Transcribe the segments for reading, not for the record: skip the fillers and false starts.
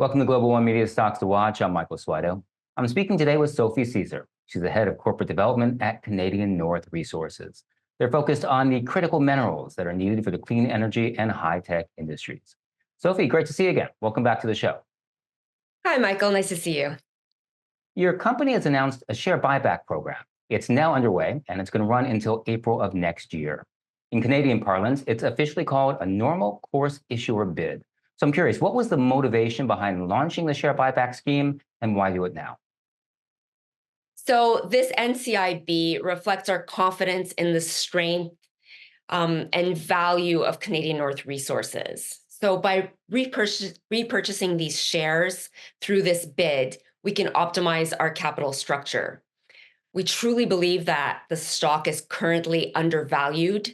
Welcome to Global One Media Stocks to Watch. I'm Michael Swido. I'm speaking today with Sophie Caesar. She's the head of corporate development at Canadian North Resources. They're focused on the critical minerals that are needed for the clean energy and high-tech industries. Sophie, great to see you again. Welcome back to the show. Hi, Michael. Nice to see you. Your company has announced a share buyback program. It's now underway, and it's going to run until April of next year. In Canadian parlance, it's officially called a normal course issuer bid. So I'm curious, what was the motivation behind launching the share buyback scheme, and why do it now? So this NCIB reflects our confidence in the strength and value of Canadian North Resources. So by repurchasing these shares through this bid, we can optimize our capital structure. We truly believe that the stock is currently undervalued.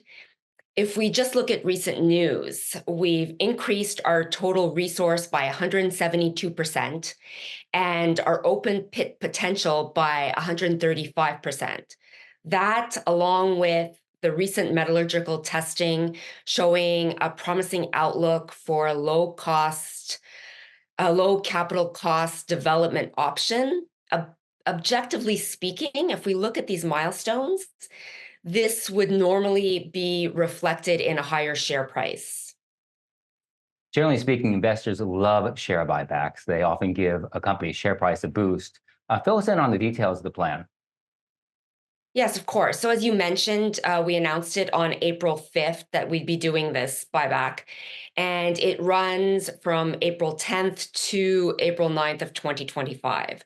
If we just look at recent news, we've increased our total resource by 172% and our open pit potential by 135%. That, along with the recent metallurgical testing showing a promising outlook for a low capital cost development option. Objectively speaking, if we look at these milestones, this would normally be reflected in a higher share price. Generally speaking, investors love share buybacks. They often give a company's share price a boost. Fill us in on the details of the plan. Yes, of course. So as you mentioned, we announced it on April 5th that we'd be doing this buyback. And it runs from April 10th to April 9th of 2025.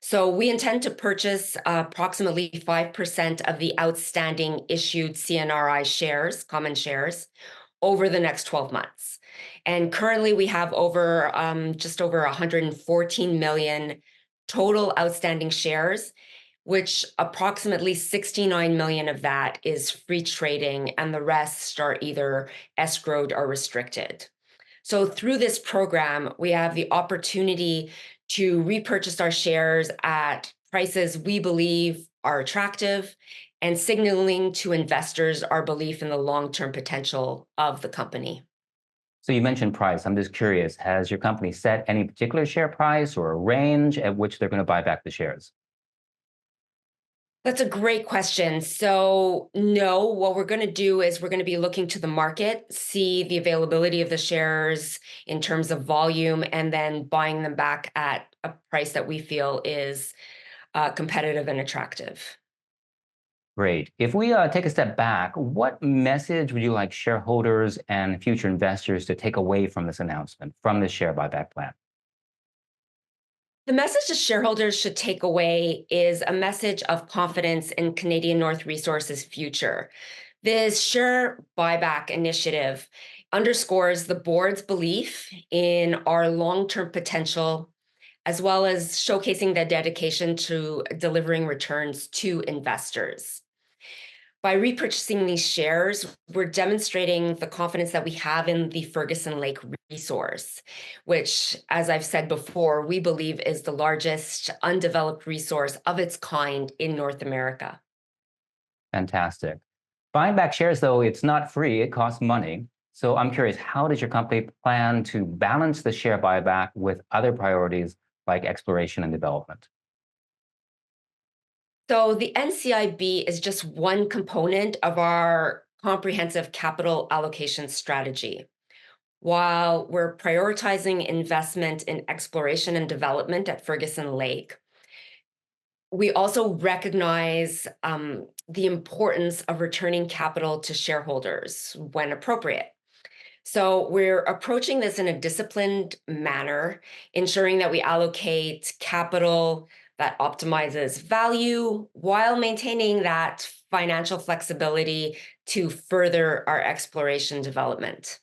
So we intend to purchase approximately 5% of the outstanding issued CNRI shares, common shares, over the next 12 months. And currently we have just over 114 million total outstanding shares, which approximately 69 million of that is free trading, and the rest are either escrowed or restricted. So through this program, we have the opportunity to repurchase our shares at prices we believe are attractive and signaling to investors our belief in the long-term potential of the company. So you mentioned price. I'm just curious, has your company set any particular share price or a range at which they're going to buy back the shares? That's a great question. So no, what we're going to do is we're going to be looking to the market, see the availability of the shares in terms of volume, and then buying them back at a price that we feel is competitive and attractive. Great. If we take a step back, what message would you like shareholders and future investors to take away from this announcement, from this share buyback plan? The message that shareholders should take away is a message of confidence in Canadian North Resources' future. This share buyback initiative underscores the board's belief in our long-term potential, as well as showcasing their dedication to delivering returns to investors. By repurchasing these shares, we're demonstrating the confidence that we have in the Ferguson Lake resource, which, as I've said before, we believe is the largest undeveloped resource of its kind in North America. Fantastic. Buying back shares, though, it's not free. It costs money. So I'm curious, how does your company plan to balance the share buyback with other priorities like exploration and development? So the NCIB is just one component of our comprehensive capital allocation strategy. While we're prioritizing investment in exploration and development at Ferguson Lake, we also recognize the importance of returning capital to shareholders when appropriate. So we're approaching this in a disciplined manner, ensuring that we allocate capital that optimizes value while maintaining that financial flexibility to further our exploration development.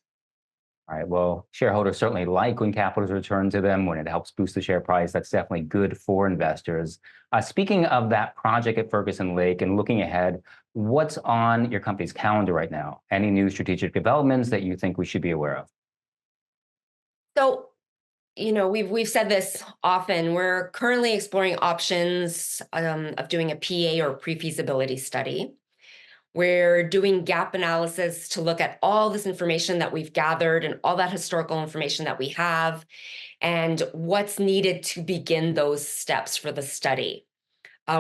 All right. Well, shareholders certainly like when capital is returned to them, when it helps boost the share price. That's definitely good for investors. Speaking of that project at Ferguson Lake and looking ahead, what's on your company's calendar right now? Any new strategic developments that you think we should be aware of? So, we've said this often. We're currently exploring options of doing a PA or pre-feasibility study. We're doing gap analysis to look at all this information that we've gathered and all that historical information that we have, and what's needed to begin those steps for the study.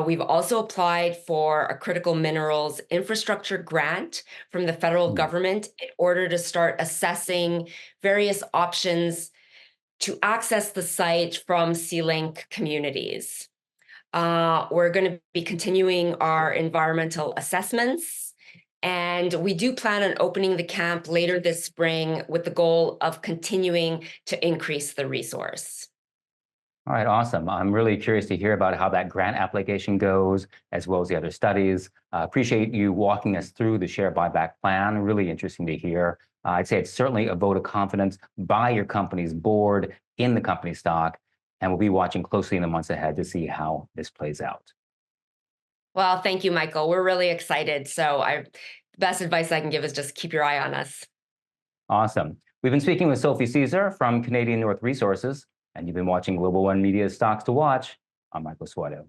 We've also applied for a critical minerals infrastructure grant from the federal government in order to start assessing various options to access the site from Sea-Link communities. We're going to be continuing our environmental assessments, and we do plan on opening the camp later this spring with the goal of continuing to increase the resource. All right, awesome. I'm really curious to hear about how that grant application goes, as well as the other studies. Appreciate you walking us through the share buyback plan. Really interesting to hear. I'd say it's certainly a vote of confidence by your company's board in the company stock, and we'll be watching closely in the months ahead to see how this plays out. Well, thank you, Michael. We're really excited. The best advice I can give is just keep your eye on us. Awesome. We've been speaking with Sophie Caesar from Canadian North Resources, and you've been watching Global One Media's Stocks to Watch. I'm Michael Suardo.